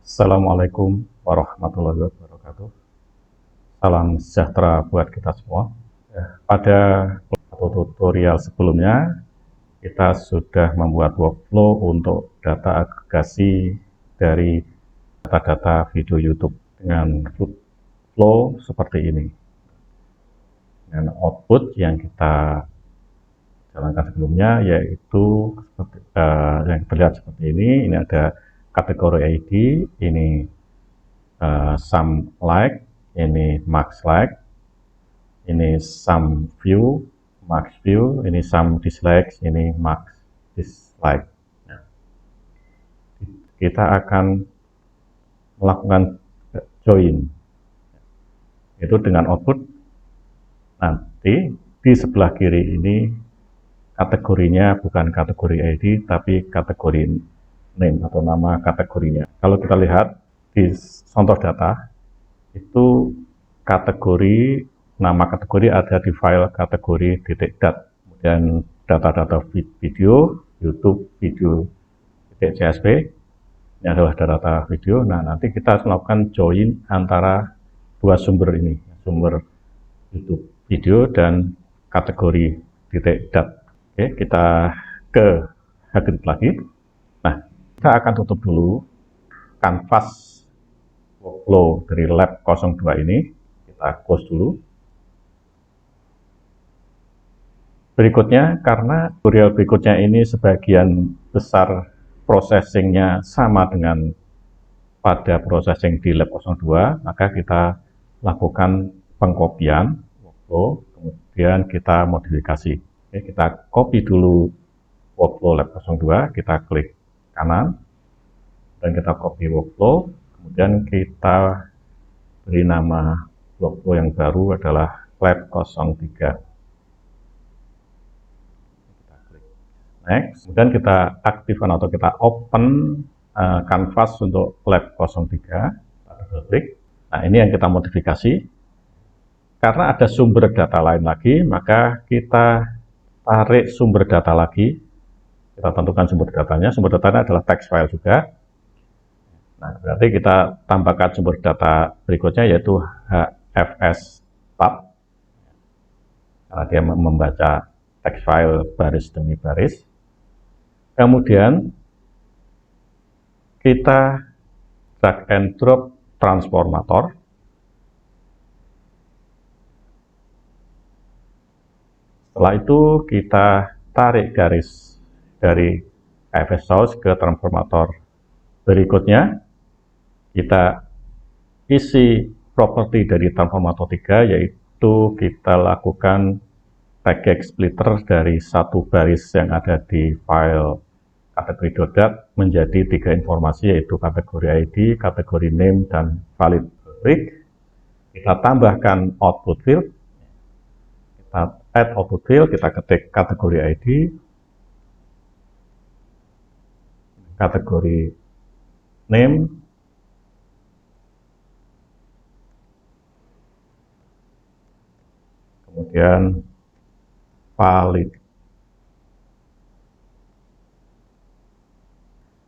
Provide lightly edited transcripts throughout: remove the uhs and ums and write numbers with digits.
Assalamualaikum warahmatullahi wabarakatuh. Salam sejahtera buat kita semua. Pada tutorial sebelumnya, kita sudah membuat workflow untuk data agregasi dari data-data video YouTube dengan flow seperti ini. Dengan output yang kita jalankan sebelumnya, yaitu yang terlihat seperti ini. Ini ada kategori ID, ini some like, ini max like, ini some view, max view, ini some dislikes, ini max dislike. Nah, kita akan melakukan join, itu dengan output. Nanti di sebelah kiri ini kategorinya bukan kategori ID, tapi kategori name atau nama kategorinya. Kalau kita lihat di contoh data, itu kategori, nama kategori ada di file kategori .dat. Kemudian data-data video, YouTube video .csv, ini adalah data video. Nah, nanti kita melakukan join antara dua sumber ini, sumber YouTube video dan kategori .dat. Oke, kita ke Hagrid lagi. Nah, kita akan tutup dulu kanvas workflow dari lab 02 ini. Kita close dulu. Berikutnya, karena tutorial berikutnya ini sebagian besar processingnya sama dengan pada processing di lab 02, maka kita lakukan pengkopian workflow, kemudian kita modifikasi. Oke, kita copy dulu workflow lab 02, kita klik kanan, dan kita copy workflow, kemudian kita beri nama workflow yang baru adalah lab 03. Kita klik next, kemudian kita aktifkan atau kita open canvas untuk lab 03, kita klik. Nah, ini yang kita modifikasi. Karena ada sumber data lain lagi, maka kita tarik sumber data lagi, kita tentukan sumber datanya. Sumber datanya adalah text file juga. Nah, berarti kita tambahkan sumber data berikutnya, yaitu HFS tab, karena dia membaca text file baris demi baris. Kemudian kita drag and drop transformator. Setelah itu kita tarik garis dari HFS source ke transformator berikutnya. Kita isi properti dari transformator 3, yaitu kita lakukan regex splitter dari satu baris yang ada di file kategori .dat menjadi 3 informasi, yaitu kategori ID, kategori name, dan valid. Kita tambahkan output field. Kita add output field, kita ketik kategori ID, kategori name, kemudian valid.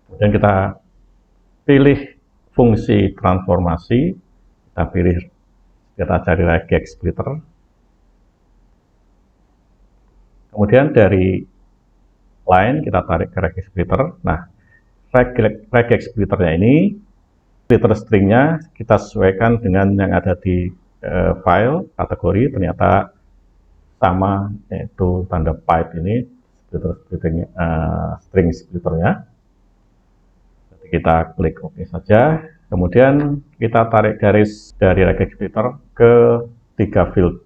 Kemudian kita pilih fungsi transformasi, kita cari regex splitter. Kemudian dari line kita tarik ke regex splitter. Nah, regex splitternya ini, splitter stringnya kita sesuaikan dengan yang ada di file kategori, ternyata sama, yaitu tanda pipe ini, string splitternya. Jadi kita klik OK saja. Kemudian kita tarik garis dari regex splitter ke 3 field,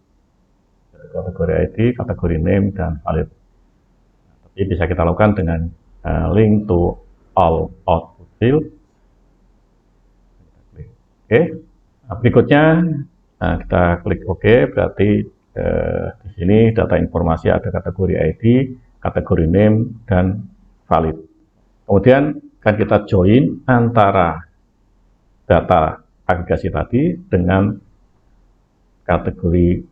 kategori ID, kategori name, dan valid. Tapi bisa kita lakukan dengan link to all output field. Oke. Nah, berikutnya kita klik OK, berarti di sini data informasi ada kategori ID, kategori name, dan valid. Kemudian akan kita join antara data agregasi tadi dengan kategori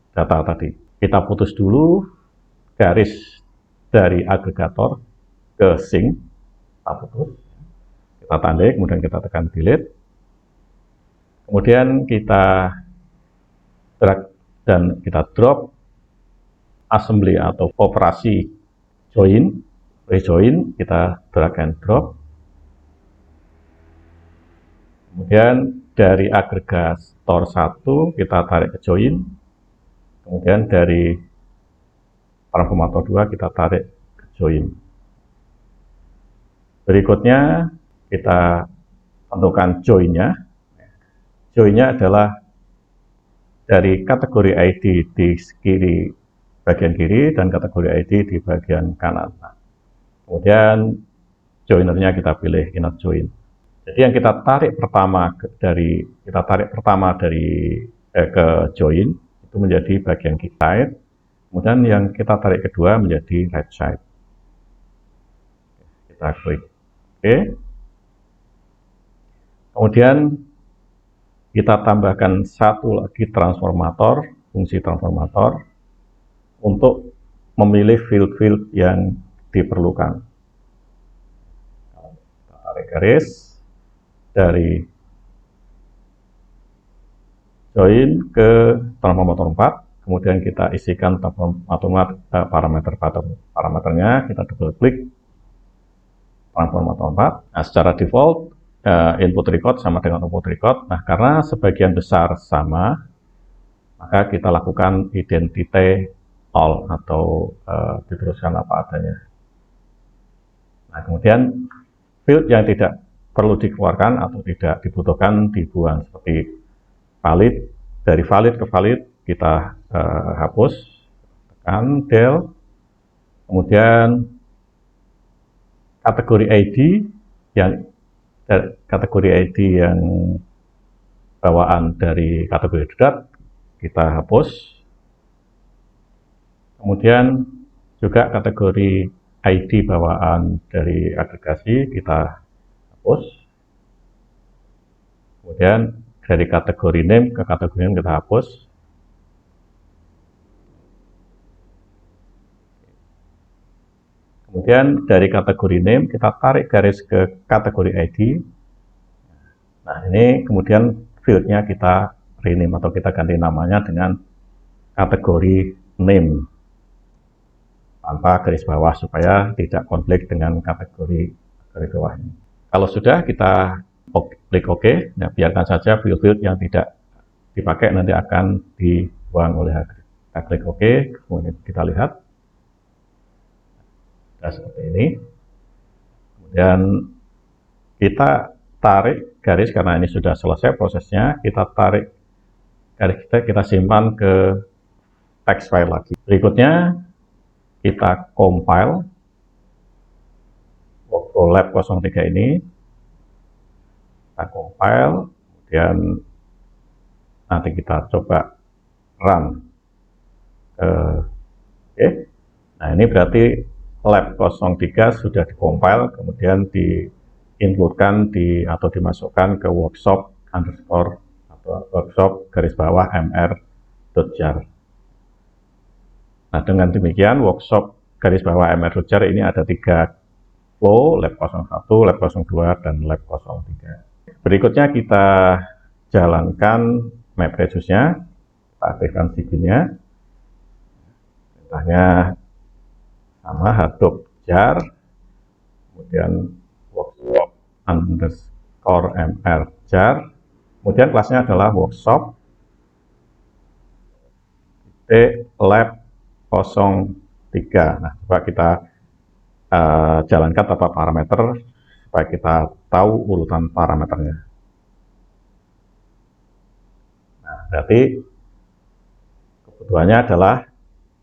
data tadi. Kita putus dulu garis dari agregator ke sync, kita putus. kita tandai, kemudian kita tekan delete, kemudian kita drag dan kita drop assembly atau operasi join, rejoin, kita drag and drop. Kemudian dari agregator 1 kita tarik ke join, kemudian dari transformator 2 kita tarik ke join. Berikutnya kita tentukan join-nya. Join-nya adalah dari kategori ID di kiri, bagian kiri, dan kategori ID di bagian kanan. Nah, kemudian joinernya kita pilih inner join. Jadi yang kita tarik pertama dari ke join itu menjadi bagian kiri side, kemudian yang kita tarik kedua menjadi right side. Kita klik OK. Kemudian kita tambahkan satu lagi transformator, fungsi transformator, untuk memilih field-field yang diperlukan. Kita tarik garis dari join ke transformator 4, kemudian kita isikan parameternya, kita double klik transformator 4. Nah, secara default input record sama dengan output record. Nah, karena sebagian besar sama, maka kita lakukan identity all atau diteruskan apa adanya. Nah, kemudian field yang tidak perlu dikeluarkan atau tidak dibutuhkan dibuang, seperti valid. Dari valid ke valid kita hapus, tekan del. Kemudian kategori ID yang bawaan dari kategori dot kita hapus. Kemudian juga kategori ID bawaan dari agregasi kita hapus. Kemudian dari kategori name ke kategori name kita hapus. Kemudian dari kategori name kita tarik garis ke kategori ID. Nah, ini kemudian fieldnya kita rename atau kita ganti namanya dengan kategori name tanpa garis bawah supaya tidak konflik dengan kategori bawah ini. Kalau sudah, kita klik OK. Nah, biarkan saja field-field yang tidak dipakai nanti akan dibuang oleh Hagrid. Kita klik OK, kemudian kita lihat seperti ini. Kemudian kita tarik garis, karena ini sudah selesai prosesnya, kita tarik garis kita simpan ke text file lagi. Berikutnya kita compile workflow lab 03 ini, kita compile, kemudian nanti kita coba run. Oke. Nah, ini berarti lab 03 sudah dikompil, kemudian diinputkan atau dimasukkan ke workshop underscore atau workshop garis bawah mr.jar. Nah, dengan demikian workshop garis bawah mr.jar ini ada 3 flow, lab 01, lab 02, dan lab 03. Berikutnya kita jalankan map reduce-nya, kita aktifkan siginnya, perintahnya sama Hadoop jar, kemudian workshop underscore mr jar, kemudian kelasnya adalah workshop lab 03. Nah, coba kita jalankan tanpa parameter supaya kita tahu urutan parameternya. Nah, berarti kebutuhannya adalah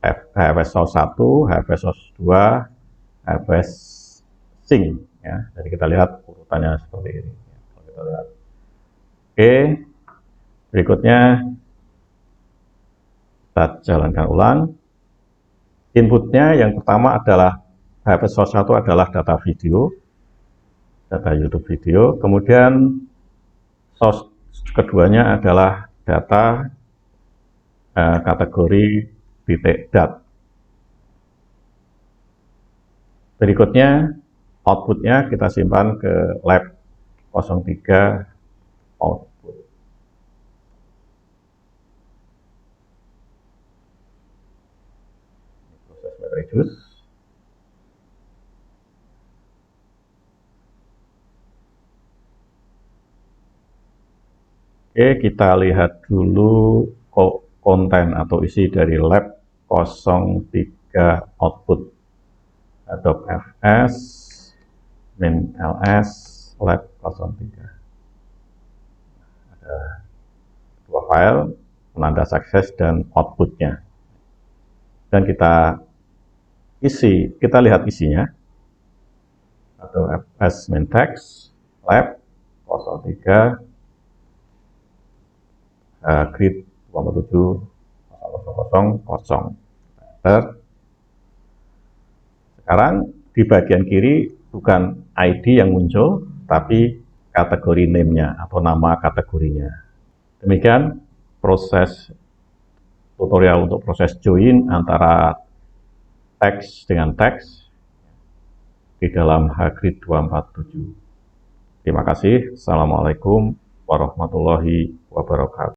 HFS 1, HFS 2, HFS sync, ya. Jadi kita lihat urutannya seperti ini. Kalau kita lihat. Oke, berikutnya kita jalankan ulang. Inputnya yang pertama adalah HFS 1 adalah data video, data YouTube video. Kemudian source keduanya adalah data kategori .dat. Berikutnya outputnya kita simpan ke lab 03 output. Proses reduce. Oke, kita lihat dulu konten atau isi dari lab 03 output. Adobe FS min ls lab 03. Ada dua file, penanda sukses dan outputnya. Dan kita lihat isinya. Adobe FS min text lab 03 grid 27.000. Sekarang di bagian kiri bukan ID yang muncul, tapi kategori name-nya atau nama kategorinya. Demikian proses tutorial untuk proses join antara teks dengan teks di dalam Hgrid 247. Terima kasih. Assalamualaikum warahmatullahi wabarakatuh.